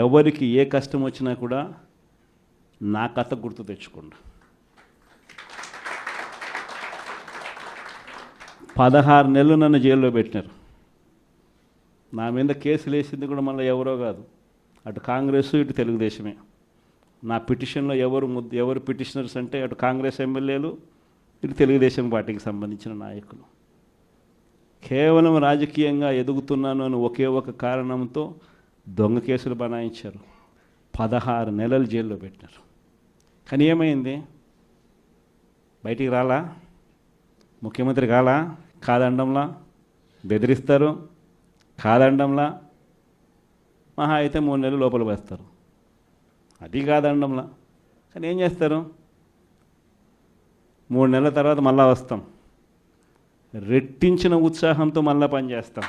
ఎవరికి ఏ కష్టం వచ్చినా కూడా నా కథ గుర్తు తెచ్చుకోండి. 16 నెలలు నన్ను జైల్లో పెట్టినారు. నా మీద కేసులు వేసింది కూడా మళ్ళీ ఎవరో కాదు, అటు కాంగ్రెస్ ఇటు తెలుగుదేశమే. నా పిటిషన్లో ఎవరు పిటిషనర్స్ అంటే అటు కాంగ్రెస్ ఎమ్మెల్యేలు ఇటు తెలుగుదేశం పార్టీకి సంబంధించిన నాయకులు. కేవలం రాజకీయంగా ఎదుగుతున్నాను అని ఒకే ఒక కారణంతో దొంగ కేసులు బనాయించారు. 16 నెలలు జైల్లో పెట్టినారు. కానీ ఏమైంది? బయటికి రాలా, ముఖ్యమంత్రి కాలా, కాదండంలా బెదిరిస్తారు, కాదండంలా మహా అయితే 3 నెలలు లోపల వేస్తారు, అది కాదండంలా. కానీ ఏం చేస్తారు? 3 నెలల తర్వాత మళ్ళా వస్తాం, రెట్టించిన ఉత్సాహంతో మళ్ళా పనిచేస్తాం.